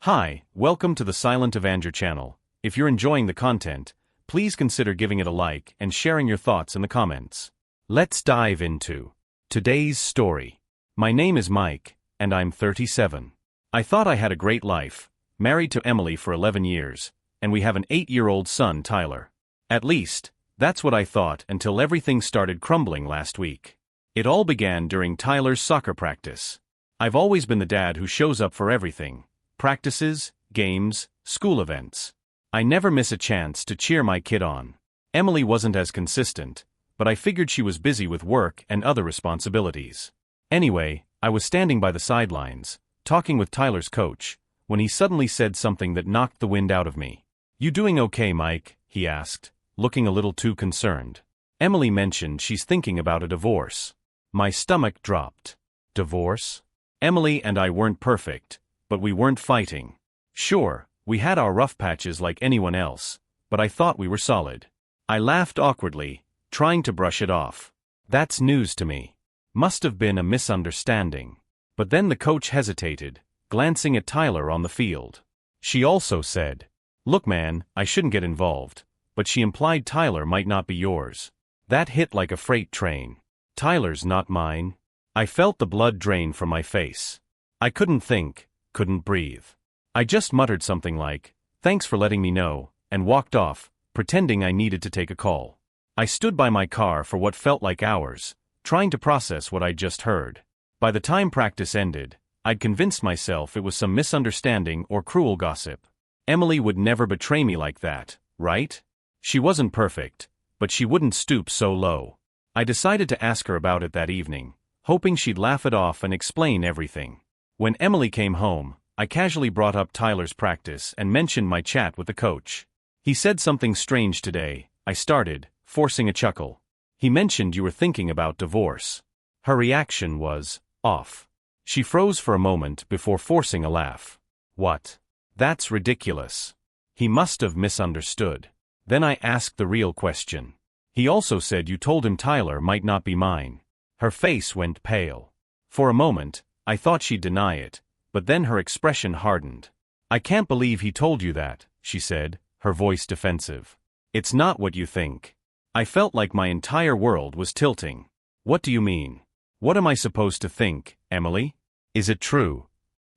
Hi, welcome to the Silent Avenger channel. If you're enjoying the content, please consider giving it a like and sharing your thoughts in the comments. Let's dive into today's story. My name is Mike, and I'm 37. I thought I had a great life, married to Emily for 11 years, and we have an 8-year-old son, Tyler. At least, that's what I thought until everything started crumbling last week. It all began during Tyler's soccer practice. I've always been the dad who shows up for everything. Practices, games, school events. I never miss a chance to cheer my kid on. Emily wasn't as consistent, but I figured she was busy with work and other responsibilities. Anyway, I was standing by the sidelines, talking with Tyler's coach, when he suddenly said something that knocked the wind out of me. "You doing okay, Mike?" he asked, looking a little too concerned. Emily mentioned she's thinking about a divorce. My stomach dropped. Divorce? Emily and I weren't perfect, but we weren't fighting. Sure, we had our rough patches like anyone else, but I thought we were solid. I laughed awkwardly, trying to brush it off. That's news to me. Must have been a misunderstanding. But then the coach hesitated, glancing at Tyler on the field. She also said, "Look man, I shouldn't get involved," but she implied Tyler might not be yours. That hit like a freight train. Tyler's not mine. I felt the blood drain from my face. I couldn't think, couldn't breathe. I just muttered something like, "Thanks for letting me know," and walked off, pretending I needed to take a call. I stood by my car for what felt like hours, trying to process what I'd just heard. By the time practice ended, I'd convinced myself it was some misunderstanding or cruel gossip. Emily would never betray me like that, right? She wasn't perfect, but she wouldn't stoop so low. I decided to ask her about it that evening, hoping she'd laugh it off and explain everything. When Emily came home, I casually brought up Tyler's practice and mentioned my chat with the coach. "He said something strange today," I started, forcing a chuckle. "He mentioned you were thinking about divorce." Her reaction was off. She froze for a moment before forcing a laugh. "What? That's ridiculous. He must have misunderstood." Then I asked the real question. "He also said you told him Tyler might not be mine." Her face went pale. For a moment, I thought she'd deny it, but then her expression hardened. "I can't believe he told you that," she said, her voice defensive. "It's not what you think." I felt like my entire world was tilting. "What do you mean? What am I supposed to think, Emily? Is it true?"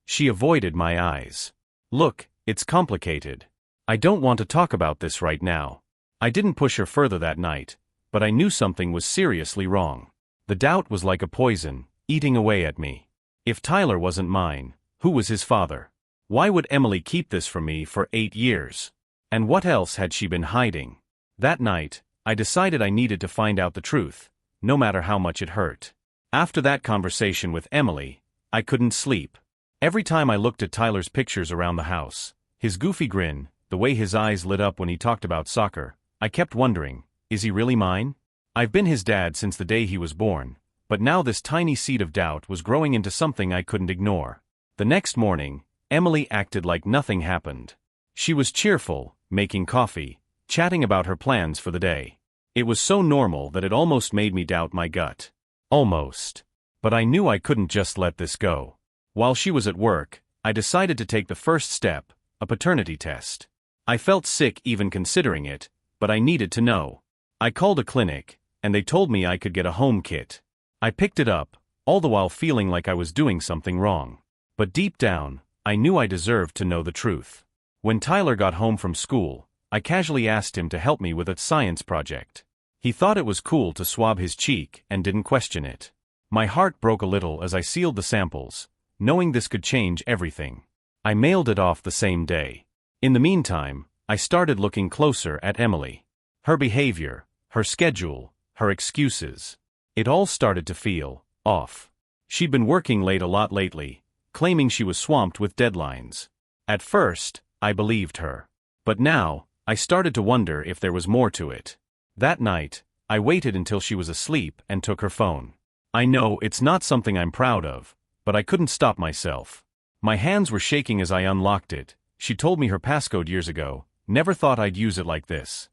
She avoided my eyes. "Look, it's complicated. I don't want to talk about this right now." I didn't push her further that night, but I knew something was seriously wrong. The doubt was like a poison, eating away at me. If Tyler wasn't mine, who was his father? Why would Emily keep this from me for 8 years? And what else had she been hiding? That night, I decided I needed to find out the truth, no matter how much it hurt. After that conversation with Emily, I couldn't sleep. Every time I looked at Tyler's pictures around the house, his goofy grin, the way his eyes lit up when he talked about soccer, I kept wondering, is he really mine? I've been his dad since the day he was born, but now this tiny seed of doubt was growing into something I couldn't ignore. The next morning, Emily acted like nothing happened. She was cheerful, making coffee, chatting about her plans for the day. It was so normal that it almost made me doubt my gut. Almost. But I knew I couldn't just let this go. While she was at work, I decided to take the first step, a paternity test. I felt sick even considering it, but I needed to know. I called a clinic, and they told me I could get a home kit. I picked it up, all the while feeling like I was doing something wrong. But deep down, I knew I deserved to know the truth. When Tyler got home from school, I casually asked him to help me with a science project. He thought it was cool to swab his cheek and didn't question it. My heart broke a little as I sealed the samples, knowing this could change everything. I mailed it off the same day. In the meantime, I started looking closer at Emily. Her behavior, her schedule, her excuses. It all started to feel off. She'd been working late a lot lately, claiming she was swamped with deadlines. At first, I believed her. But now, I started to wonder if there was more to it. That night, I waited until she was asleep and took her phone. I know it's not something I'm proud of, but I couldn't stop myself. My hands were shaking as I unlocked it. She told me her passcode years ago, never thought I'd use it like this.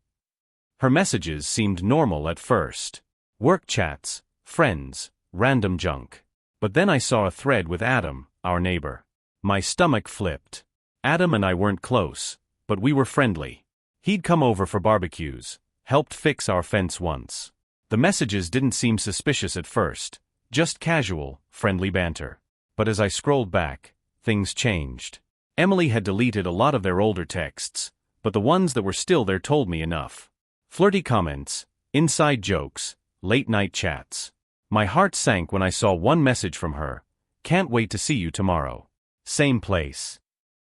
Her messages seemed normal at first. Work chats, friends, random junk. But then I saw a thread with Adam, our neighbor. My stomach flipped. Adam and I weren't close, but we were friendly. He'd come over for barbecues, helped fix our fence once. The messages didn't seem suspicious at first, just casual, friendly banter. But as I scrolled back, things changed. Emily had deleted a lot of their older texts, but the ones that were still there told me enough. Flirty comments, inside jokes, late-night chats. My heart sank when I saw one message from her: "Can't wait to see you tomorrow. Same place."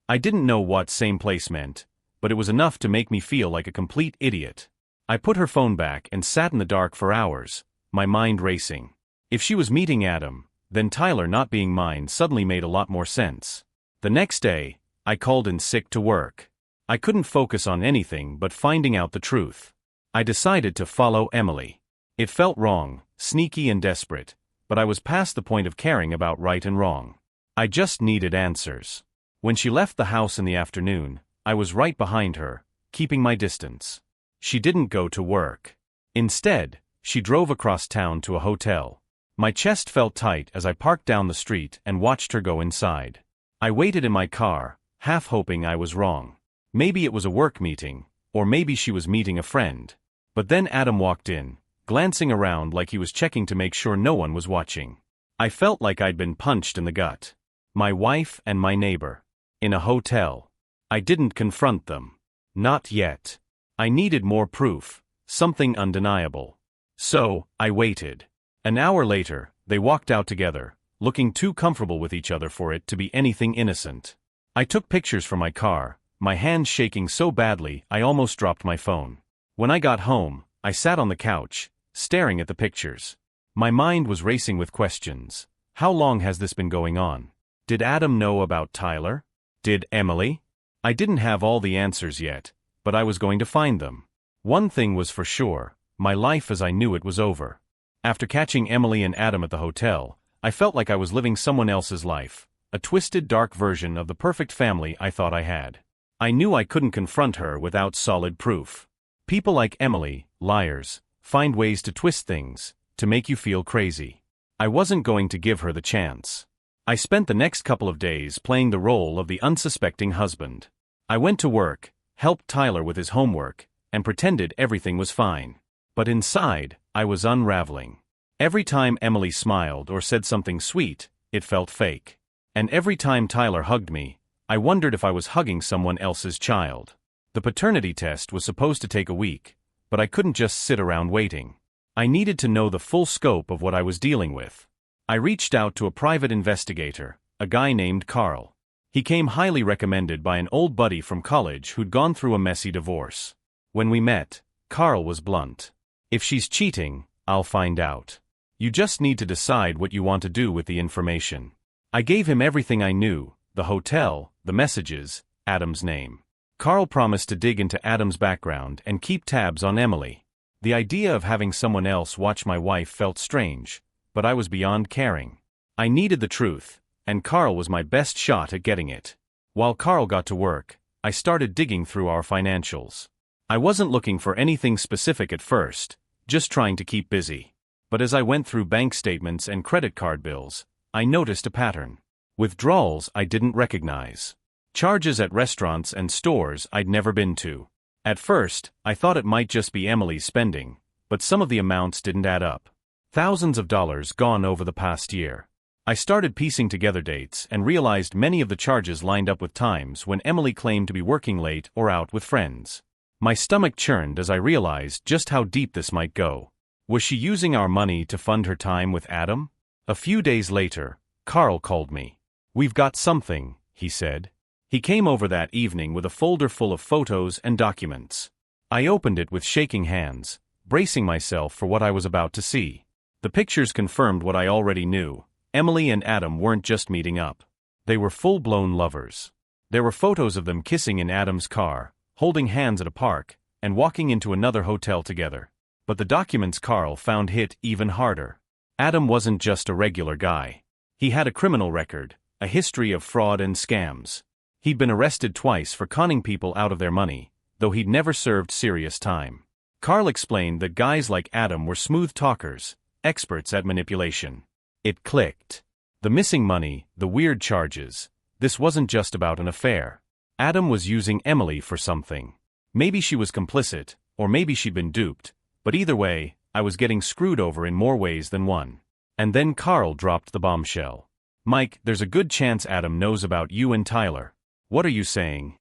I didn't know what same place meant, but it was enough to make me feel like a complete idiot. I put her phone back and sat in the dark for hours, my mind racing. If she was meeting Adam, then Tyler not being mine suddenly made a lot more sense. The next day, I called in sick to work. I couldn't focus on anything but finding out the truth. I decided to follow Emily. It felt wrong, sneaky and desperate, but I was past the point of caring about right and wrong. I just needed answers. When she left the house in the afternoon, I was right behind her, keeping my distance. She didn't go to work. Instead, she drove across town to a hotel. My chest felt tight as I parked down the street and watched her go inside. I waited in my car, half hoping I was wrong. Maybe it was a work meeting, or maybe she was meeting a friend. But then Adam walked in, glancing around like he was checking to make sure no one was watching. I felt like I'd been punched in the gut. My wife and my neighbor. In a hotel. I didn't confront them. Not yet. I needed more proof, something undeniable. So, I waited. An hour later, they walked out together, looking too comfortable with each other for it to be anything innocent. I took pictures from my car, my hands shaking so badly I almost dropped my phone. When I got home, I sat on the couch, staring at the pictures. My mind was racing with questions. How long has this been going on? Did Adam know about Tyler? Did Emily? I didn't have all the answers yet, but I was going to find them. One thing was for sure, my life as I knew it was over. After catching Emily and Adam at the hotel, I felt like I was living someone else's life, a twisted, dark version of the perfect family I thought I had. I knew I couldn't confront her without solid proof. People like Emily, liars, find ways to twist things, to make you feel crazy. I wasn't going to give her the chance. I spent the next couple of days playing the role of the unsuspecting husband. I went to work, helped Tyler with his homework, and pretended everything was fine. But inside, I was unraveling. Every time Emily smiled or said something sweet, it felt fake. And every time Tyler hugged me, I wondered if I was hugging someone else's child. The paternity test was supposed to take a week, but I couldn't just sit around waiting. I needed to know the full scope of what I was dealing with. I reached out to a private investigator, a guy named Carl. He came highly recommended by an old buddy from college who'd gone through a messy divorce. When we met, Carl was blunt. "If she's cheating, I'll find out. You just need to decide what you want to do with the information." I gave him everything I knew, the hotel, the messages, Adam's name. Carl promised to dig into Adam's background and keep tabs on Emily. The idea of having someone else watch my wife felt strange, but I was beyond caring. I needed the truth, and Carl was my best shot at getting it. While Carl got to work, I started digging through our financials. I wasn't looking for anything specific at first, just trying to keep busy. But as I went through bank statements and credit card bills, I noticed a pattern. Withdrawals I didn't recognize. Charges at restaurants and stores I'd never been to. At first, I thought it might just be Emily's spending, but some of the amounts didn't add up. Thousands of dollars gone over the past year. I started piecing together dates and realized many of the charges lined up with times when Emily claimed to be working late or out with friends. My stomach churned as I realized just how deep this might go. Was she using our money to fund her time with Adam? A few days later, Carl called me. "We've got something," he said. He came over that evening with a folder full of photos and documents. I opened it with shaking hands, bracing myself for what I was about to see. The pictures confirmed what I already knew. Emily and Adam weren't just meeting up. They were full-blown lovers. There were photos of them kissing in Adam's car, holding hands at a park, and walking into another hotel together. But the documents Carl found hit even harder. Adam wasn't just a regular guy. He had a criminal record, a history of fraud and scams. He'd been arrested twice for conning people out of their money, though he'd never served serious time. Carl explained that guys like Adam were smooth talkers, experts at manipulation. It clicked. The missing money, the weird charges. This wasn't just about an affair. Adam was using Emily for something. Maybe she was complicit, or maybe she'd been duped, but either way, I was getting screwed over in more ways than one. And then Carl dropped the bombshell. "Mike, there's a good chance Adam knows about you and Tyler." "What are you saying?"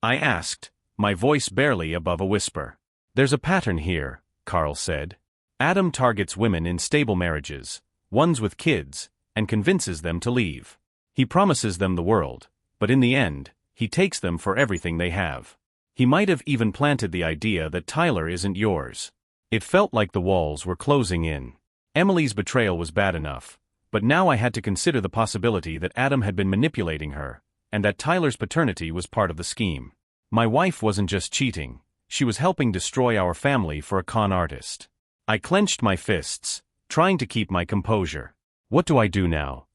I asked, my voice barely above a whisper. "There's a pattern here," Carl said. "Adam targets women in stable marriages, ones with kids, and convinces them to leave. He promises them the world, but in the end, he takes them for everything they have. He might have even planted the idea that Tyler isn't yours." It felt like the walls were closing in. Emily's betrayal was bad enough, but now I had to consider the possibility that Adam had been manipulating her, and that Tyler's paternity was part of the scheme. My wife wasn't just cheating, she was helping destroy our family for a con artist. I clenched my fists, trying to keep my composure. "What do I do now?"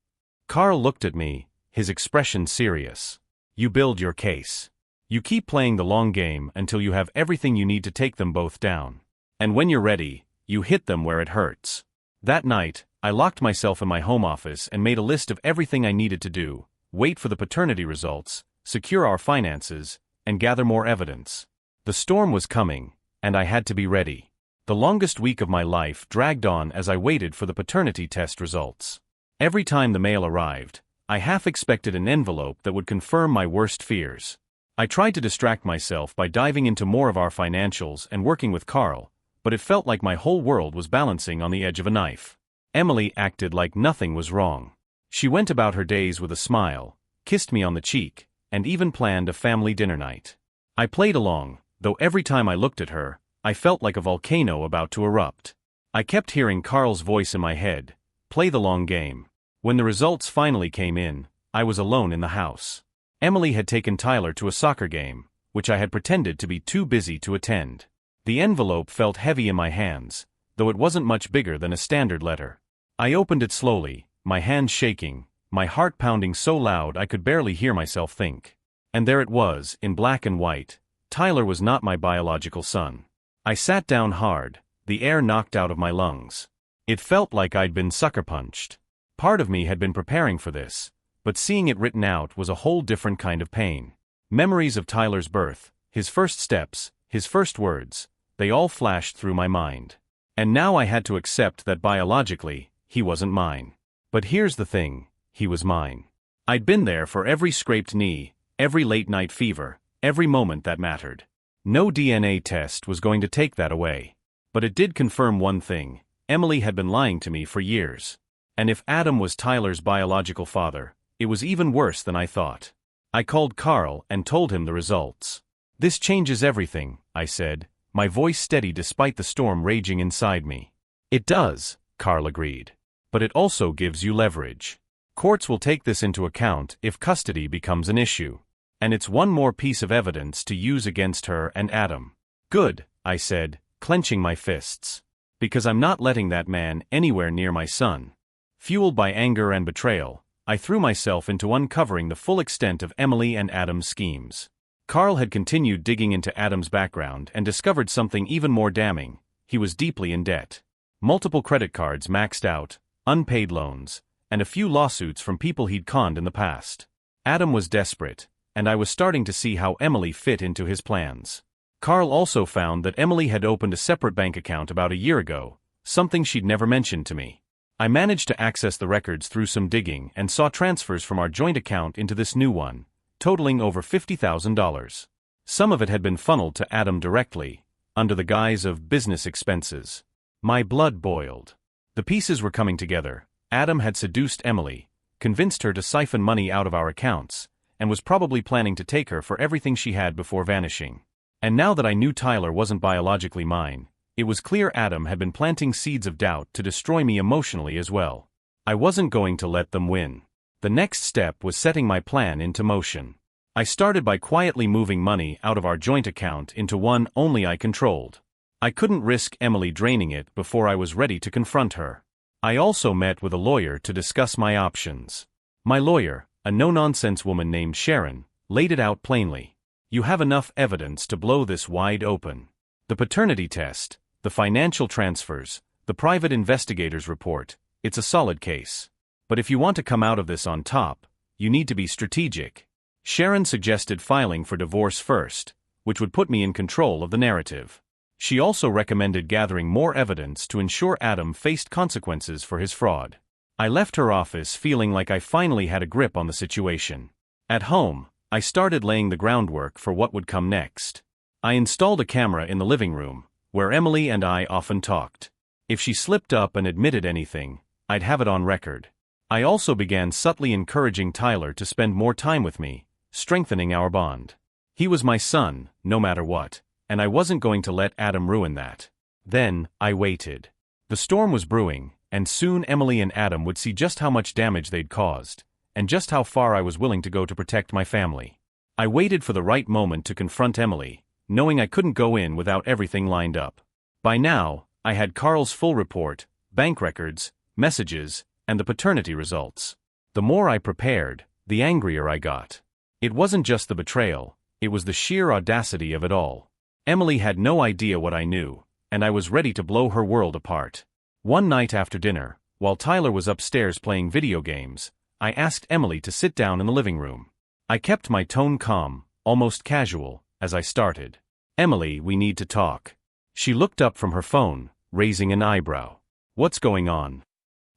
Carl looked at me, his expression serious. "You build your case. You keep playing the long game until you have everything you need to take them both down. And when you're ready, you hit them where it hurts." That night, I locked myself in my home office and made a list of everything I needed to do: wait for the paternity results, secure our finances, and gather more evidence. The storm was coming, and I had to be ready. The longest week of my life dragged on as I waited for the paternity test results. Every time the mail arrived, I half expected an envelope that would confirm my worst fears. I tried to distract myself by diving into more of our financials and working with Carl, but it felt like my whole world was balancing on the edge of a knife. Emily acted like nothing was wrong. She went about her days with a smile, kissed me on the cheek, and even planned a family dinner night. I played along, though every time I looked at her, I felt like a volcano about to erupt. I kept hearing Carl's voice in my head, "Play the long game." When the results finally came in, I was alone in the house. Emily had taken Tyler to a soccer game, which I had pretended to be too busy to attend. The envelope felt heavy in my hands, though it wasn't much bigger than a standard letter. I opened it slowly, my hands shaking, my heart pounding so loud I could barely hear myself think. And there it was, in black and white: Tyler was not my biological son. I sat down hard, the air knocked out of my lungs. It felt like I'd been sucker punched. Part of me had been preparing for this, but seeing it written out was a whole different kind of pain. Memories of Tyler's birth, his first steps, his first words, they all flashed through my mind. And now I had to accept that biologically, he wasn't mine. But here's the thing, he was mine. I'd been there for every scraped knee, every late-night fever, every moment that mattered. No DNA test was going to take that away. But it did confirm one thing: Emily had been lying to me for years. And if Adam was Tyler's biological father, it was even worse than I thought. I called Carl and told him the results. "This changes everything," I said, my voice steady despite the storm raging inside me. "It does," Carl agreed. "But it also gives you leverage. Courts will take this into account if custody becomes an issue. And it's one more piece of evidence to use against her and Adam." "Good," I said, clenching my fists. "Because I'm not letting that man anywhere near my son." Fueled by anger and betrayal, I threw myself into uncovering the full extent of Emily and Adam's schemes. Carl had continued digging into Adam's background and discovered something even more damning: he was deeply in debt. Multiple credit cards maxed out, unpaid loans, and a few lawsuits from people he'd conned in the past. Adam was desperate, and I was starting to see how Emily fit into his plans. Carl also found that Emily had opened a separate bank account about a year ago, something she'd never mentioned to me. I managed to access the records through some digging and saw transfers from our joint account into this new one, totaling over $50,000. Some of it had been funneled to Adam directly, under the guise of business expenses. My blood boiled. The pieces were coming together. Adam had seduced Emily, convinced her to siphon money out of our accounts, and was probably planning to take her for everything she had before vanishing. And now that I knew Tyler wasn't biologically mine, it was clear Adam had been planting seeds of doubt to destroy me emotionally as well. I wasn't going to let them win. The next step was setting my plan into motion. I started by quietly moving money out of our joint account into one only I controlled. I couldn't risk Emily draining it before I was ready to confront her. I also met with a lawyer to discuss my options. My lawyer, a no-nonsense woman named Sharon, laid it out plainly. "You have enough evidence to blow this wide open. The paternity test, the financial transfers, the private investigator's report, it's a solid case. But if you want to come out of this on top, you need to be strategic. Sharon suggested filing for divorce first, which would put me in control of the narrative. She also recommended gathering more evidence to ensure Adam faced consequences for his fraud. I left her office feeling like I finally had a grip on the situation. At home, I started laying the groundwork for what would come next. I installed a camera in the living room, where Emily and I often talked. If she slipped up and admitted anything, I'd have it on record. I also began subtly encouraging Tyler to spend more time with me, strengthening our bond. He was my son, no matter what, and I wasn't going to let Adam ruin that. Then, I waited. The storm was brewing, and soon Emily and Adam would see just how much damage they'd caused, and just how far I was willing to go to protect my family. I waited for the right moment to confront Emily, knowing I couldn't go in without everything lined up. By now, I had Carl's full report, bank records, messages, and the paternity results. The more I prepared, the angrier I got. It wasn't just the betrayal, it was the sheer audacity of it all. Emily had no idea what I knew, and I was ready to blow her world apart. One night after dinner, while Tyler was upstairs playing video games, I asked Emily to sit down in the living room. I kept my tone calm, almost casual, as I started. "Emily, we need to talk." She looked up from her phone, raising an eyebrow. "What's going on?"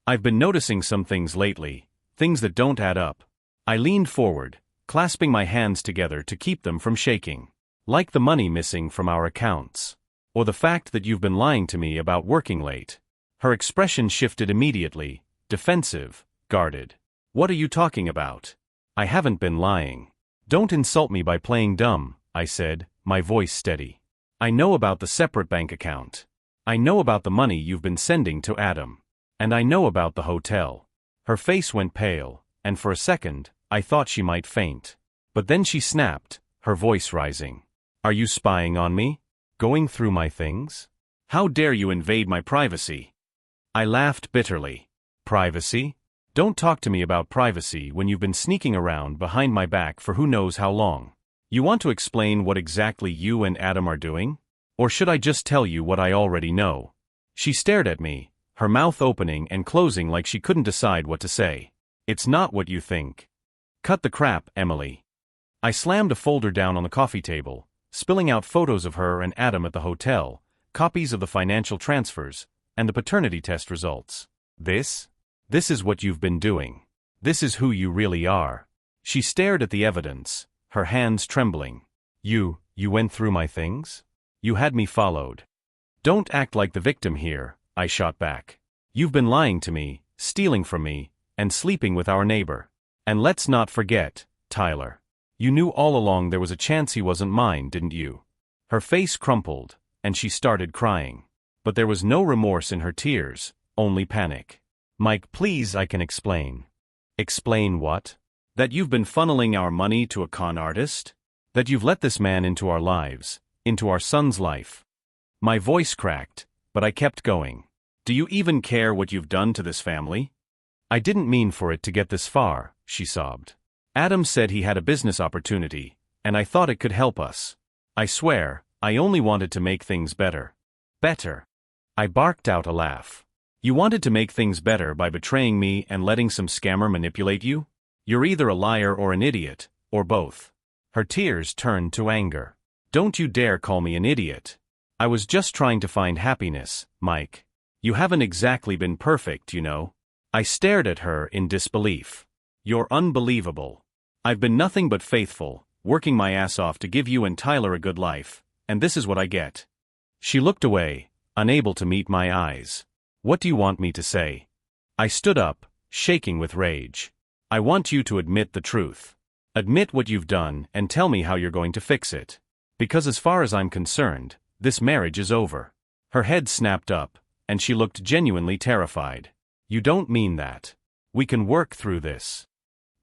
"I've been noticing some things lately, things that don't add up." I leaned forward, clasping my hands together to keep them from shaking. "Like the money missing from our accounts. Or the fact that you've been lying to me about working late." Her expression shifted immediately, defensive, guarded. "What are you talking about? I haven't been lying." "Don't insult me by playing dumb," I said, my voice steady. "I know about the separate bank account. I know about the money you've been sending to Adam. And I know about the hotel." Her face went pale, and for a second, I thought she might faint. But then she snapped, her voice rising. "Are you spying on me? Going through my things? How dare you invade my privacy?" I laughed bitterly. "Privacy? Don't talk to me about privacy when you've been sneaking around behind my back for who knows how long. You want to explain what exactly you and Adam are doing? Or should I just tell you what I already know?" She stared at me, her mouth opening and closing like she couldn't decide what to say. "It's not what you think." "Cut the crap, Emily." I slammed a folder down on the coffee table, spilling out photos of her and Adam at the hotel, copies of the financial transfers, and the paternity test results. This is what you've been doing. This is who you really are." She stared at the evidence, her hands trembling. You went through my things? You had me followed." "Don't act like the victim here," I shot back. "You've been lying to me, stealing from me, and sleeping with our neighbor. And let's not forget, Tyler. You knew all along there was a chance he wasn't mine, didn't you?" Her face crumpled, and she started crying. But there was no remorse in her tears, only panic. "Mike, please, I can explain." "Explain what?" "That you've been funneling our money to a con artist? That you've let this man into our lives, into our son's life." My voice cracked, but I kept going. "Do you even care what you've done to this family?" "I didn't mean for it to get this far," she sobbed. "Adam said he had a business opportunity, and I thought it could help us. I swear, I only wanted to make things better." "Better?" I barked out a laugh. "You wanted to make things better by betraying me and letting some scammer manipulate you? You're either a liar or an idiot, or both." Her tears turned to anger. "Don't you dare call me an idiot. I was just trying to find happiness, Mike. You haven't exactly been perfect, you know." I stared at her in disbelief. "You're unbelievable. I've been nothing but faithful, working my ass off to give you and Tyler a good life, and this is what I get." She looked away, unable to meet my eyes. "What do you want me to say?" I stood up, shaking with rage. "I want you to admit the truth. Admit what you've done and tell me how you're going to fix it. Because as far as I'm concerned, this marriage is over." Her head snapped up, and she looked genuinely terrified. "You don't mean that. We can work through this."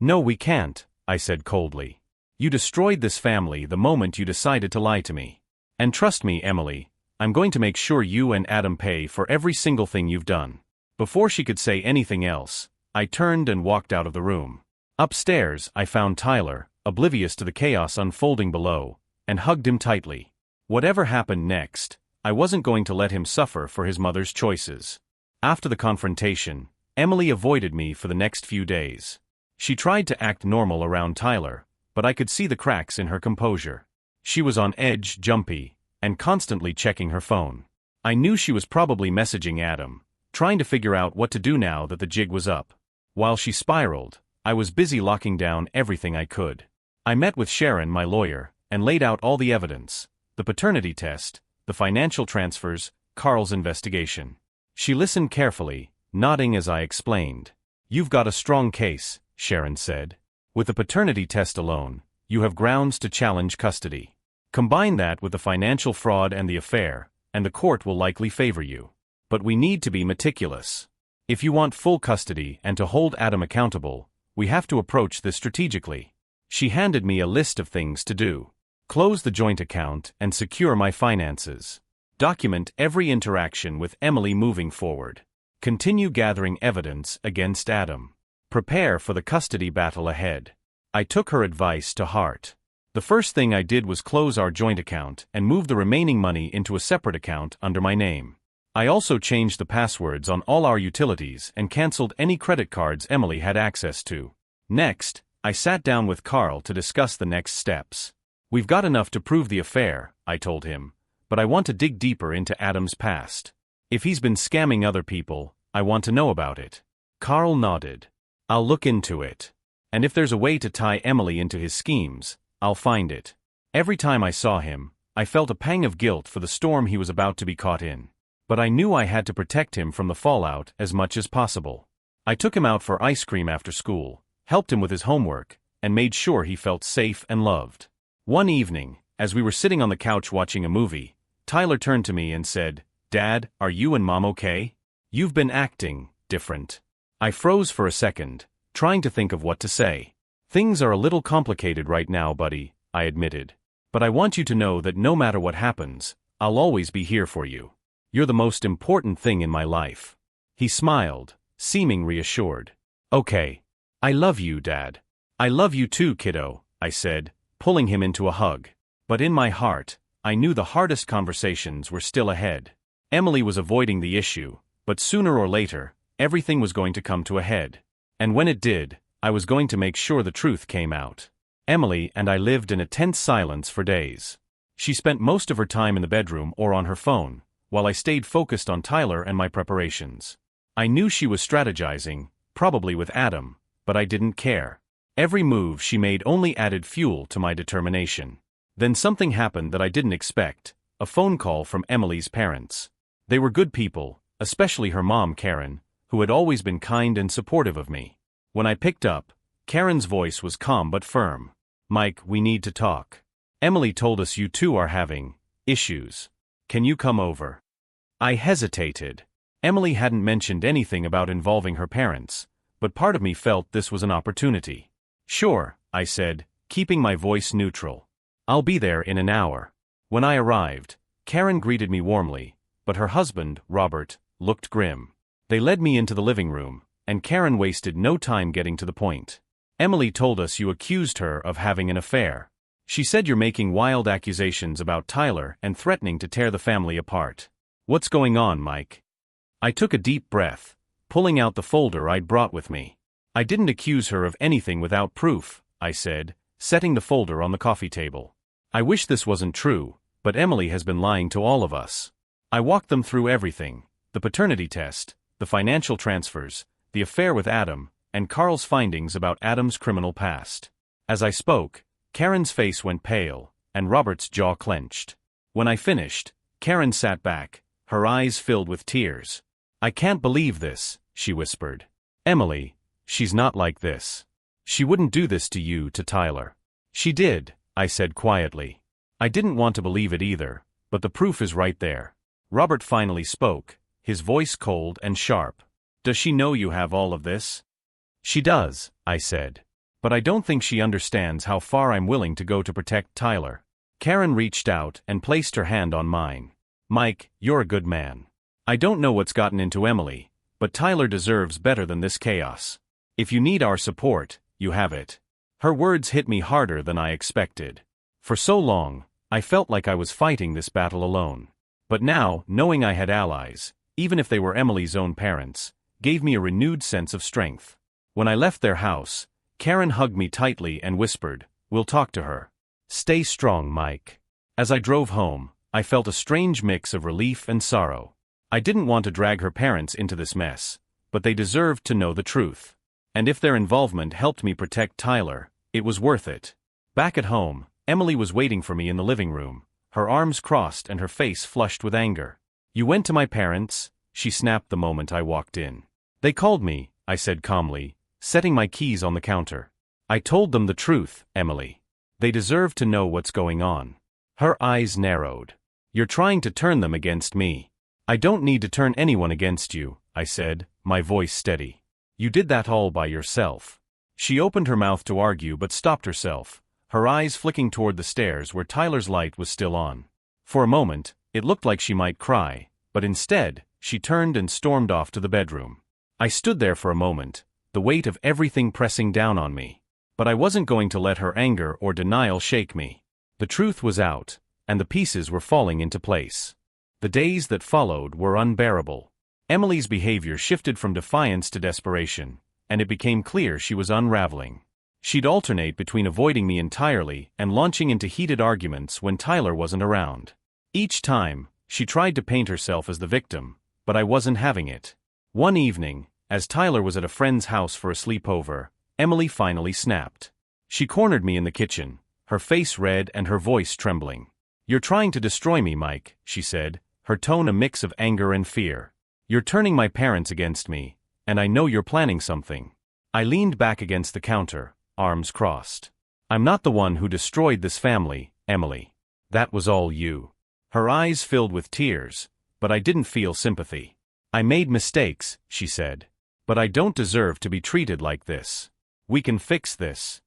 "No, we can't," I said coldly. "You destroyed this family the moment you decided to lie to me. And trust me, Emily, I'm going to make sure you and Adam pay for every single thing you've done." Before she could say anything else, I turned and walked out of the room. Upstairs, I found Tyler, oblivious to the chaos unfolding below, and hugged him tightly. Whatever happened next, I wasn't going to let him suffer for his mother's choices. After the confrontation, Emily avoided me for the next few days. She tried to act normal around Tyler, but I could see the cracks in her composure. She was on edge, jumpy, and constantly checking her phone. I knew she was probably messaging Adam, trying to figure out what to do now that the jig was up. While she spiraled, I was busy locking down everything I could. I met with Sharon, my lawyer, and laid out all the evidence: the paternity test, the financial transfers, Carl's investigation. She listened carefully, nodding as I explained. "You've got a strong case," Sharon said. "With the paternity test alone, you have grounds to challenge custody. Combine that with the financial fraud and the affair, and the court will likely favor you. But we need to be meticulous. If you want full custody and to hold Adam accountable, we have to approach this strategically." She handed me a list of things to do. Close the joint account and secure my finances. Document every interaction with Emily moving forward. Continue gathering evidence against Adam. Prepare for the custody battle ahead. I took her advice to heart. The first thing I did was close our joint account and move the remaining money into a separate account under my name. I also changed the passwords on all our utilities and canceled any credit cards Emily had access to. Next, I sat down with Carl to discuss the next steps. "We've got enough to prove the affair," I told him, "but I want to dig deeper into Adam's past. If he's been scamming other people, I want to know about it." Carl nodded. "I'll look into it. And if there's a way to tie Emily into his schemes, I'll find it." Every time I saw him, I felt a pang of guilt for the storm he was about to be caught in. But I knew I had to protect him from the fallout as much as possible. I took him out for ice cream after school, helped him with his homework, and made sure he felt safe and loved. One evening, as we were sitting on the couch watching a movie, Tyler turned to me and said, "Dad, are you and Mom okay? You've been acting different." I froze for a second, trying to think of what to say. "Things are a little complicated right now, buddy," I admitted. "But I want you to know that no matter what happens, I'll always be here for you. You're the most important thing in my life." He smiled, seeming reassured. "Okay. I love you, Dad." "I love you too, kiddo," I said, pulling him into a hug. But in my heart, I knew the hardest conversations were still ahead. Emily was avoiding the issue, but sooner or later, everything was going to come to a head. And when it did, I was going to make sure the truth came out. Emily and I lived in a tense silence for days. She spent most of her time in the bedroom or on her phone, while I stayed focused on Tyler and my preparations. I knew she was strategizing, probably with Adam, but I didn't care. Every move she made only added fuel to my determination. Then something happened that I didn't expect: a phone call from Emily's parents. They were good people, especially her mom, Karen, who had always been kind and supportive of me. When I picked up, Karen's voice was calm but firm. "Mike, we need to talk. Emily told us you two are having issues. Can you come over?" I hesitated. Emily hadn't mentioned anything about involving her parents, but part of me felt this was an opportunity. "Sure," I said, keeping my voice neutral. "I'll be there in an hour." When I arrived, Karen greeted me warmly, but her husband, Robert, looked grim. They led me into the living room, and Karen wasted no time getting to the point. "Emily told us you accused her of having an affair. She said you're making wild accusations about Tyler and threatening to tear the family apart. What's going on, Mike?" I took a deep breath, pulling out the folder I'd brought with me. "I didn't accuse her of anything without proof," I said, setting the folder on the coffee table. "I wish this wasn't true, but Emily has been lying to all of us." I walked them through everything: the paternity test, the financial transfers, the affair with Adam, and Carl's findings about Adam's criminal past. As I spoke, Karen's face went pale, and Robert's jaw clenched. When I finished, Karen sat back, her eyes filled with tears. "I can't believe this," she whispered. "Emily, she's not like this. She wouldn't do this to you, to Tyler." "She did," I said quietly. I didn't want to believe it either, but the proof is right there. Robert finally spoke, his voice cold and sharp. "Does she know you have all of this?" "She does," I said. "But I don't think she understands how far I'm willing to go to protect Tyler." Karen reached out and placed her hand on mine. "Mike, you're a good man. I don't know what's gotten into Emily, but Tyler deserves better than this chaos. If you need our support, you have it." Her words hit me harder than I expected. For so long, I felt like I was fighting this battle alone. But now, knowing I had allies, even if they were Emily's own parents, gave me a renewed sense of strength. When I left their house, Karen hugged me tightly and whispered, We'll talk to her. Stay strong, Mike. As I drove home, I felt a strange mix of relief and sorrow. I didn't want to drag her parents into this mess, but they deserved to know the truth. And if their involvement helped me protect Tyler, it was worth it. Back at home, Emily was waiting for me in the living room, her arms crossed and her face flushed with anger. "You went to my parents?" she snapped the moment I walked in. "They called me," I said calmly, setting my keys on the counter. "I told them the truth, Emily. They deserve to know what's going on." Her eyes narrowed. "You're trying to turn them against me." "I don't need to turn anyone against you," I said, my voice steady. "You did that all by yourself." She opened her mouth to argue but stopped herself, her eyes flicking toward the stairs where Tyler's light was still on. For a moment, it looked like she might cry, but instead, she turned and stormed off to the bedroom. I stood there for a moment, the weight of everything pressing down on me. But I wasn't going to let her anger or denial shake me. The truth was out, and the pieces were falling into place. The days that followed were unbearable. Emily's behavior shifted from defiance to desperation, and it became clear she was unraveling. She'd alternate between avoiding me entirely and launching into heated arguments when Tyler wasn't around. Each time, she tried to paint herself as the victim, but I wasn't having it. One evening, as Tyler was at a friend's house for a sleepover, Emily finally snapped. She cornered me in the kitchen, her face red and her voice trembling. "You're trying to destroy me, Mike," she said, her tone a mix of anger and fear. "You're turning my parents against me, and I know you're planning something." I leaned back against the counter, arms crossed. "I'm not the one who destroyed this family, Emily. That was all you." Her eyes filled with tears, but I didn't feel sympathy. "I made mistakes," she said. "But I don't deserve to be treated like this. We can fix this."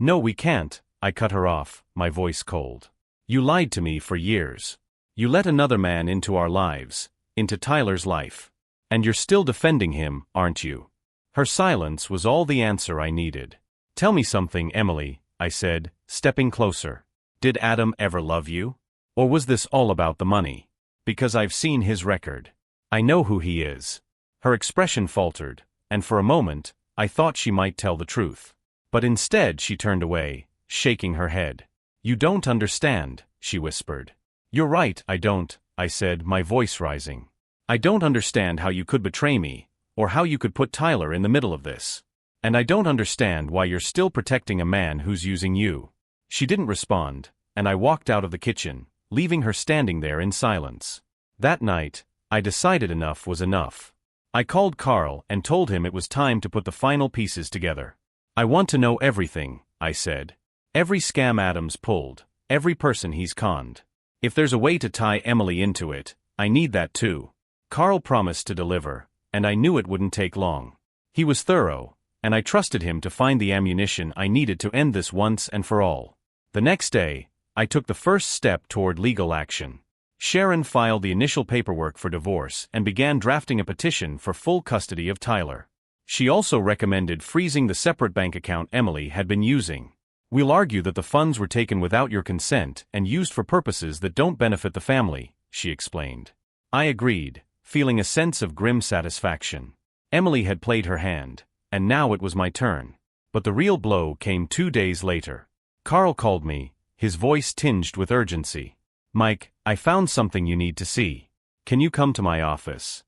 "No, we can't," I cut her off, my voice cold. "You lied to me for years. You let another man into our lives, into Tyler's life. And you're still defending him, aren't you?" Her silence was all the answer I needed. "Tell me something, Emily," I said, stepping closer. "Did Adam ever love you? Or was this all about the money? Because I've seen his record. I know who he is." Her expression faltered, and for a moment, I thought she might tell the truth. But instead she turned away, shaking her head. "You don't understand," she whispered. "You're right, I don't," I said, my voice rising. "I don't understand how you could betray me, or how you could put Tyler in the middle of this. And I don't understand why you're still protecting a man who's using you." She didn't respond, and I walked out of the kitchen, leaving her standing there in silence. That night, I decided enough was enough. I called Carl and told him it was time to put the final pieces together. "I want to know everything," I said. "Every scam Adam's pulled, every person he's conned. If there's a way to tie Emily into it, I need that too." Carl promised to deliver, and I knew it wouldn't take long. He was thorough, and I trusted him to find the ammunition I needed to end this once and for all. The next day, I took the first step toward legal action. Sharon filed the initial paperwork for divorce and began drafting a petition for full custody of Tyler. She also recommended freezing the separate bank account Emily had been using. "We'll argue that the funds were taken without your consent and used for purposes that don't benefit the family," she explained. I agreed, feeling a sense of grim satisfaction. Emily had played her hand, and now it was my turn. But the real blow came 2 days later. Carl called me, his voice tinged with urgency. "Mike, I found something you need to see. Can you come to my office?"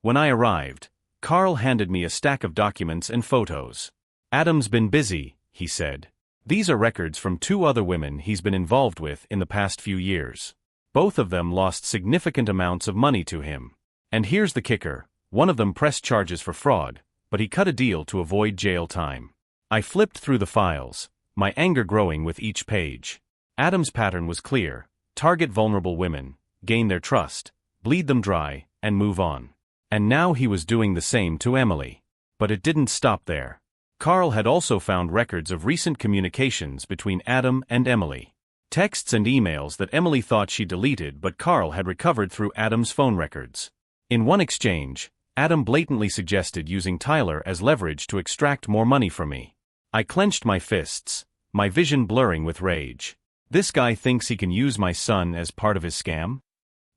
When I arrived, Carl handed me a stack of documents and photos. "Adam's been busy," he said. "These are records from 2 other women he's been involved with in the past few years. Both of them lost significant amounts of money to him. And here's the kicker, one of them pressed charges for fraud, but he cut a deal to avoid jail time." I flipped through the files, my anger growing with each page. Adam's pattern was clear: target vulnerable women, gain their trust, bleed them dry, and move on. And now he was doing the same to Emily. But it didn't stop there. Carl had also found records of recent communications between Adam and Emily. Texts and emails that Emily thought she deleted but Carl had recovered through Adam's phone records. In one exchange, Adam blatantly suggested using Tyler as leverage to extract more money from me. I clenched my fists, my vision blurring with rage. This guy thinks he can use my son as part of his scam?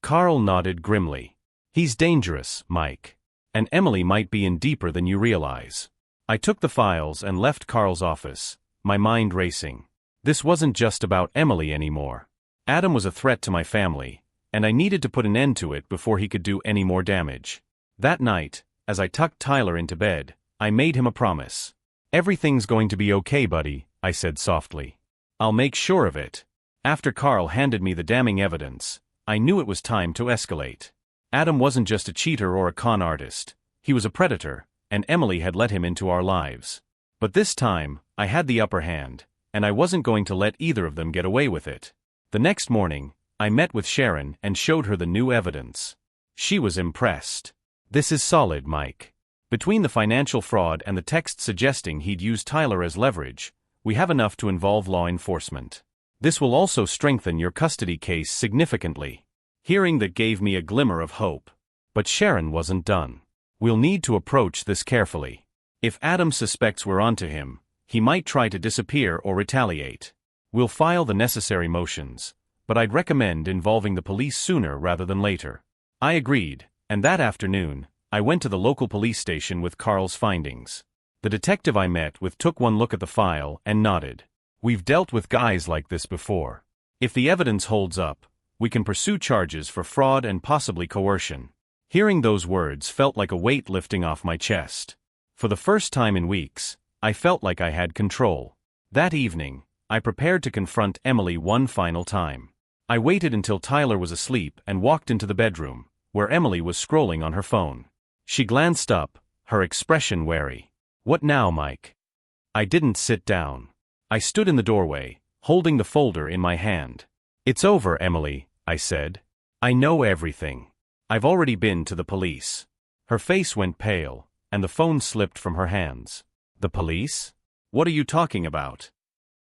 Carl nodded grimly. He's dangerous, Mike. And Emily might be in deeper than you realize. I took the files and left Carl's office, my mind racing. This wasn't just about Emily anymore. Adam was a threat to my family, and I needed to put an end to it before he could do any more damage. That night, as I tucked Tyler into bed, I made him a promise. "Everything's going to be okay, buddy," I said softly. "I'll make sure of it." After Carl handed me the damning evidence, I knew it was time to escalate. Adam wasn't just a cheater or a con artist. He was a predator, and Emily had let him into our lives. But this time, I had the upper hand, and I wasn't going to let either of them get away with it. The next morning, I met with Sharon and showed her the new evidence. She was impressed. "This is solid, Mike. Between the financial fraud and the text suggesting he'd used Tyler as leverage, we have enough to involve law enforcement. This will also strengthen your custody case significantly." Hearing that gave me a glimmer of hope. But Sharon wasn't done. "We'll need to approach this carefully. If Adam suspects we're onto him, he might try to disappear or retaliate. We'll file the necessary motions, but I'd recommend involving the police sooner rather than later." I agreed, and that afternoon, I went to the local police station with Carl's findings. The detective I met with took one look at the file and nodded. "We've dealt with guys like this before. If the evidence holds up, we can pursue charges for fraud and possibly coercion." Hearing those words felt like a weight lifting off my chest. For the first time in weeks, I felt like I had control. That evening, I prepared to confront Emily one final time. I waited until Tyler was asleep and walked into the bedroom, where Emily was scrolling on her phone. She glanced up, her expression wary. "What now, Mike?" I didn't sit down. I stood in the doorway, holding the folder in my hand. "It's over, Emily," I said. "I know everything. I've already been to the police." Her face went pale, and the phone slipped from her hands. "The police? What are you talking about?"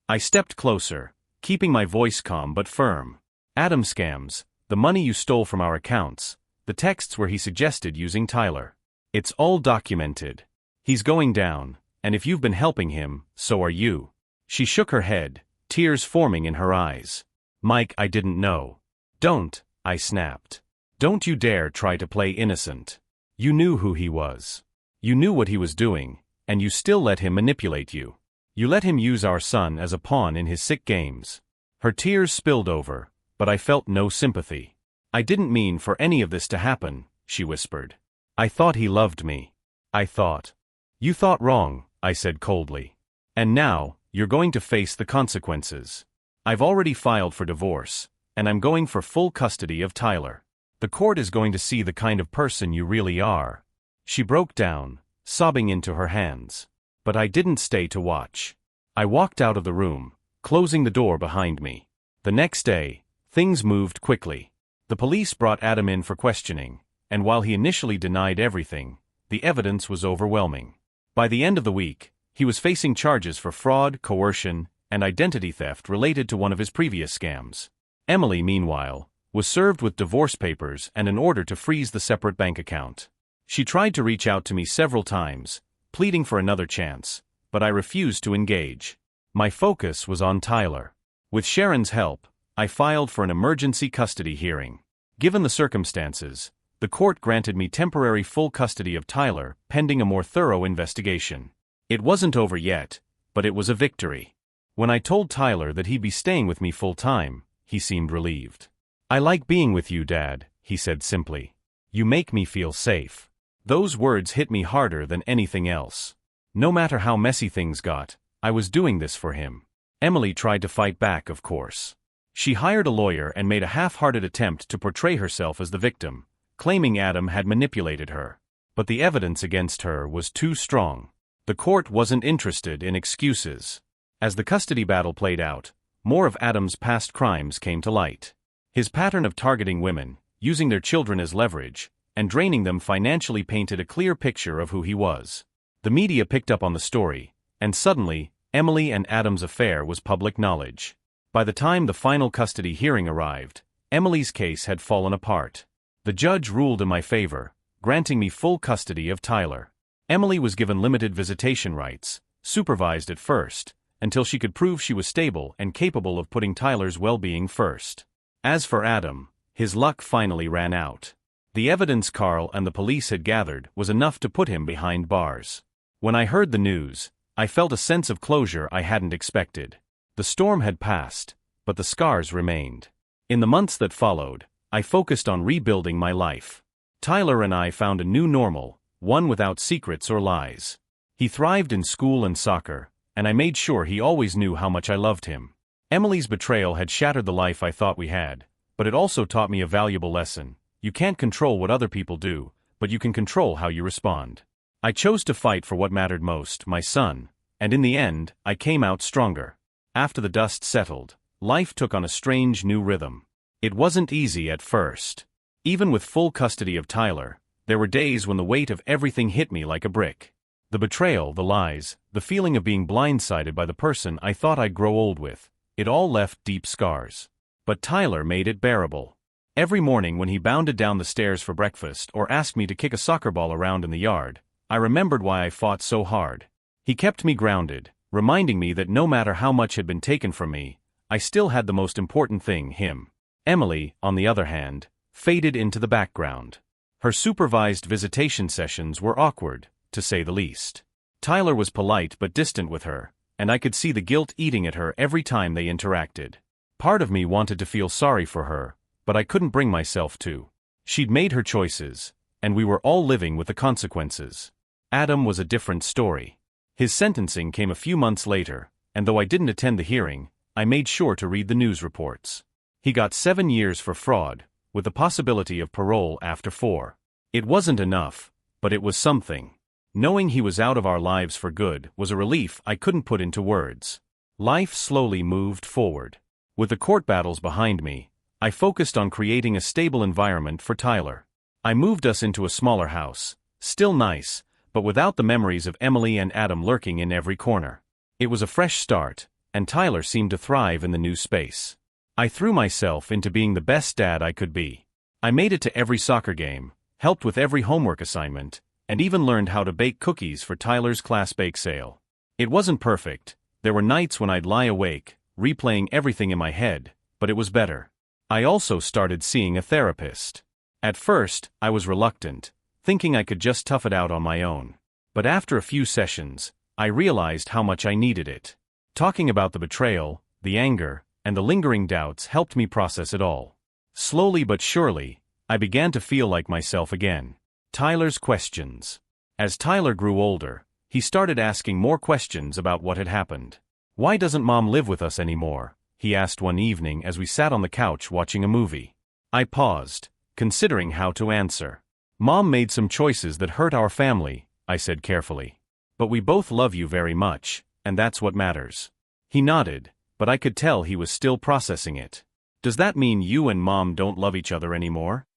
I stepped closer, keeping my voice calm but firm. "Adam scams, the money you stole from our accounts, the texts where he suggested using Tyler. It's all documented. He's going down, and if you've been helping him, so are you." She shook her head, tears forming in her eyes. "Mike, I didn't know." "Don't," I snapped. "Don't you dare try to play innocent. You knew who he was. You knew what he was doing, and you still let him manipulate you. You let him use our son as a pawn in his sick games." Her tears spilled over, but I felt no sympathy. "I didn't mean for any of this to happen," she whispered. "I thought he loved me. I thought." "You thought wrong," I said coldly. "And now, you're going to face the consequences. I've already filed for divorce, and I'm going for full custody of Tyler. The court is going to see the kind of person you really are." She broke down, sobbing into her hands. But I didn't stay to watch. I walked out of the room, closing the door behind me. The next day, things moved quickly. The police brought Adam in for questioning, and while he initially denied everything, the evidence was overwhelming. By the end of the week, he was facing charges for fraud, coercion, and identity theft related to one of his previous scams. Emily, meanwhile, was served with divorce papers and an order to freeze the separate bank account. She tried to reach out to me several times, pleading for another chance, but I refused to engage. My focus was on Tyler. With Sharon's help, I filed for an emergency custody hearing. Given the circumstances, the court granted me temporary full custody of Tyler, pending a more thorough investigation. It wasn't over yet, but it was a victory. When I told Tyler that he'd be staying with me full-time, he seemed relieved. "I like being with you, Dad," he said simply. "You make me feel safe." Those words hit me harder than anything else. No matter how messy things got, I was doing this for him. Emily tried to fight back, of course. She hired a lawyer and made a half-hearted attempt to portray herself as the victim, claiming Adam had manipulated her. But the evidence against her was too strong. The court wasn't interested in excuses. As the custody battle played out, more of Adam's past crimes came to light. His pattern of targeting women, using their children as leverage, and draining them financially painted a clear picture of who he was. The media picked up on the story, and suddenly, Emily and Adam's affair was public knowledge. By the time the final custody hearing arrived, Emily's case had fallen apart. The judge ruled in my favor, granting me full custody of Tyler. Emily was given limited visitation rights, supervised at first, until she could prove she was stable and capable of putting Tyler's well-being first. As for Adam, his luck finally ran out. The evidence Carl and the police had gathered was enough to put him behind bars. When I heard the news, I felt a sense of closure I hadn't expected. The storm had passed, but the scars remained. In the months that followed, I focused on rebuilding my life. Tyler and I found a new normal, one without secrets or lies. He thrived in school and soccer, and I made sure he always knew how much I loved him. Emily's betrayal had shattered the life I thought we had, but it also taught me a valuable lesson. You can't control what other people do, but you can control how you respond. I chose to fight for what mattered most, my son, and in the end, I came out stronger. After the dust settled, life took on a strange new rhythm. It wasn't easy at first. Even with full custody of Tyler, there were days when the weight of everything hit me like a brick. The betrayal, the lies, the feeling of being blindsided by the person I thought I'd grow old with, it all left deep scars. But Tyler made it bearable. Every morning when he bounded down the stairs for breakfast or asked me to kick a soccer ball around in the yard, I remembered why I fought so hard. He kept me grounded, reminding me that no matter how much had been taken from me, I still had the most important thing, him. Emily, on the other hand, faded into the background. Her supervised visitation sessions were awkward, to say the least. Tyler was polite but distant with her, and I could see the guilt eating at her every time they interacted. Part of me wanted to feel sorry for her, but I couldn't bring myself to. She'd made her choices, and we were all living with the consequences. Adam was a different story. His sentencing came a few months later, and though I didn't attend the hearing, I made sure to read the news reports. He got 7 years for fraud, with the possibility of parole after 4. It wasn't enough, but it was something. Knowing he was out of our lives for good was a relief I couldn't put into words. Life slowly moved forward. With the court battles behind me, I focused on creating a stable environment for Tyler. I moved us into a smaller house, still nice, but without the memories of Emily and Adam lurking in every corner. It was a fresh start, and Tyler seemed to thrive in the new space. I threw myself into being the best dad I could be. I made it to every soccer game, helped with every homework assignment, and even learned how to bake cookies for Tyler's class bake sale. It wasn't perfect. There were nights when I'd lie awake, replaying everything in my head, but it was better. I also started seeing a therapist. At first, I was reluctant, thinking I could just tough it out on my own. But after a few sessions, I realized how much I needed it. Talking about the betrayal, the anger, and the lingering doubts helped me process it all. Slowly but surely, I began to feel like myself again. Tyler's questions. As Tyler grew older, he started asking more questions about what had happened. "Why doesn't Mom live with us anymore?" he asked one evening as we sat on the couch watching a movie. I paused, considering how to answer. "Mom made some choices that hurt our family," I said carefully. "But we both love you very much, and that's what matters." He nodded, but I could tell he was still processing it. "Does that mean you and Mom don't love each other anymore?"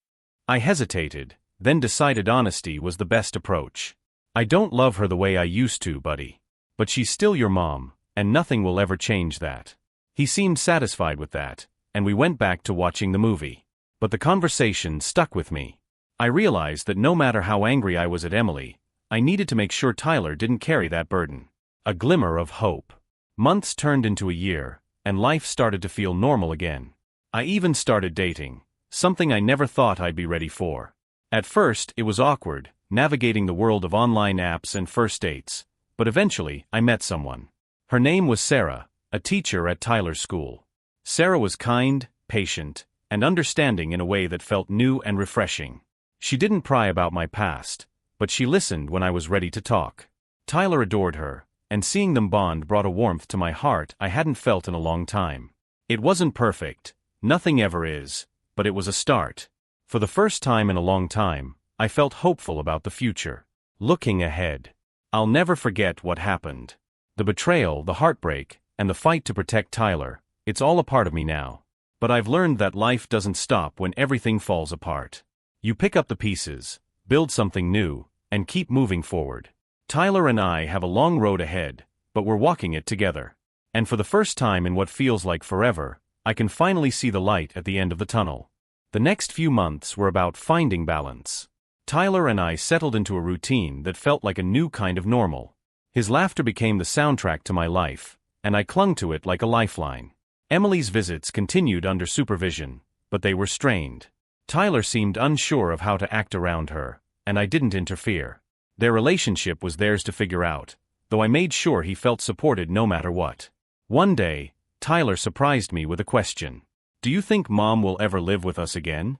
I hesitated, then decided honesty was the best approach. "I don't love her the way I used to, buddy. But she's still your mom, and nothing will ever change that." He seemed satisfied with that, and we went back to watching the movie. But the conversation stuck with me. I realized that no matter how angry I was at Emily, I needed to make sure Tyler didn't carry that burden. A glimmer of hope. Months turned into a year, and life started to feel normal again. I even started dating, something I never thought I'd be ready for. At first, it was awkward, navigating the world of online apps and first dates, but eventually, I met someone. Her name was Sarah, a teacher at Tyler's school. Sarah was kind, patient, and understanding in a way that felt new and refreshing. She didn't pry about my past, but she listened when I was ready to talk. Tyler adored her, and seeing them bond brought a warmth to my heart I hadn't felt in a long time. It wasn't perfect, nothing ever is, but it was a start. For the first time in a long time, I felt hopeful about the future. Looking ahead. I'll never forget what happened. The betrayal, the heartbreak, and the fight to protect Tyler, it's all a part of me now. But I've learned that life doesn't stop when everything falls apart. You pick up the pieces, build something new, and keep moving forward. Tyler and I have a long road ahead, but we're walking it together. And for the first time in what feels like forever, I can finally see the light at the end of the tunnel. The next few months were about finding balance. Tyler and I settled into a routine that felt like a new kind of normal. His laughter became the soundtrack to my life, and I clung to it like a lifeline. Emily's visits continued under supervision, but they were strained. Tyler seemed unsure of how to act around her, and I didn't interfere. Their relationship was theirs to figure out, though I made sure he felt supported no matter what. One day, Tyler surprised me with a question. Do you think Mom will ever live with us again?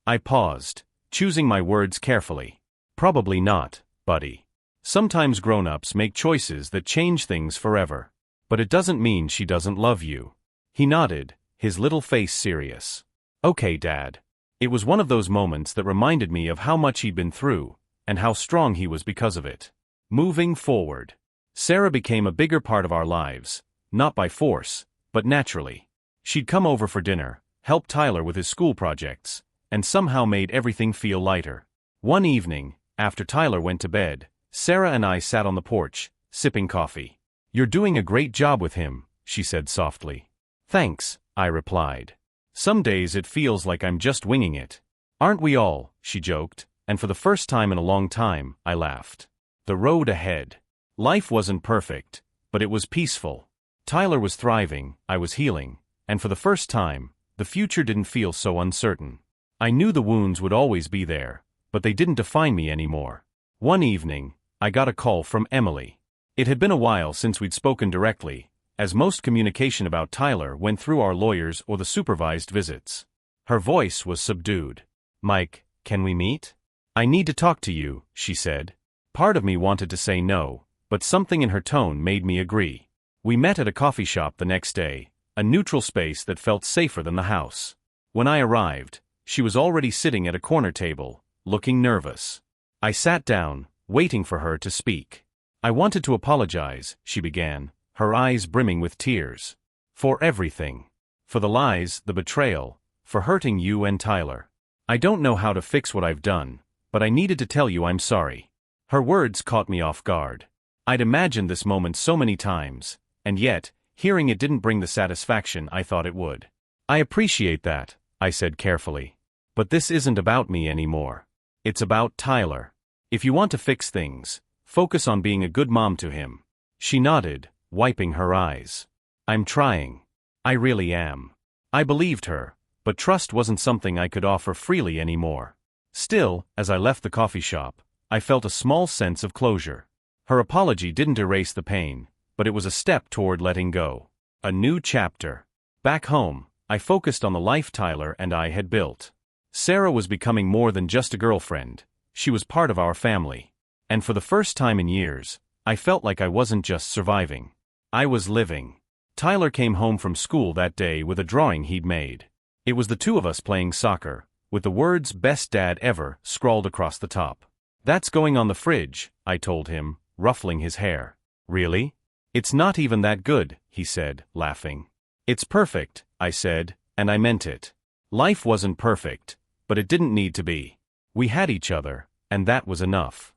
I paused, choosing my words carefully. Probably not, buddy. Sometimes grown-ups make choices that change things forever. But it doesn't mean she doesn't love you. He nodded, his little face serious. Okay, Dad. It was one of those moments that reminded me of how much he'd been through, and how strong he was because of it. Moving forward, Sarah became a bigger part of our lives, not by force, but naturally. She'd come over for dinner, help Tyler with his school projects, and somehow made everything feel lighter. One evening, after Tyler went to bed, Sarah and I sat on the porch, sipping coffee. You're doing a great job with him, she said softly. Thanks, I replied. Some days it feels like I'm just winging it. Aren't we all, she joked, and for the first time in a long time, I laughed. The road ahead. Life wasn't perfect, but it was peaceful. Tyler was thriving, I was healing, and for the first time, the future didn't feel so uncertain. I knew the wounds would always be there, but they didn't define me anymore. One evening, I got a call from Emily. It had been a while since we'd spoken directly, as most communication about Tyler went through our lawyers or the supervised visits. Her voice was subdued. Mike, can we meet? I need to talk to you, she said. Part of me wanted to say no, but something in her tone made me agree. We met at a coffee shop the next day, a neutral space that felt safer than the house. When I arrived, she was already sitting at a corner table, looking nervous. I sat down, waiting for her to speak. I wanted to apologize, she began, her eyes brimming with tears. For everything. For the lies, the betrayal, for hurting you and Tyler. I don't know how to fix what I've done, but I needed to tell you I'm sorry. Her words caught me off guard. I'd imagined this moment so many times, and yet, hearing it didn't bring the satisfaction I thought it would. I appreciate that, I said carefully. But this isn't about me anymore. It's about Tyler. If you want to fix things, focus on being a good mom to him. She nodded, wiping her eyes. I'm trying. I really am. I believed her, but trust wasn't something I could offer freely anymore. Still, as I left the coffee shop, I felt a small sense of closure. Her apology didn't erase the pain, but it was a step toward letting go. A new chapter. Back home, I focused on the life Tyler and I had built. Sarah was becoming more than just a girlfriend. She was part of our family. And for the first time in years, I felt like I wasn't just surviving. I was living. Tyler came home from school that day with a drawing he'd made. It was the two of us playing soccer, with the words "Best Dad Ever" scrawled across the top. That's going on the fridge, I told him, ruffling his hair. Really? It's not even that good, he said, laughing. It's perfect, I said, and I meant it. Life wasn't perfect, but it didn't need to be. We had each other, and that was enough.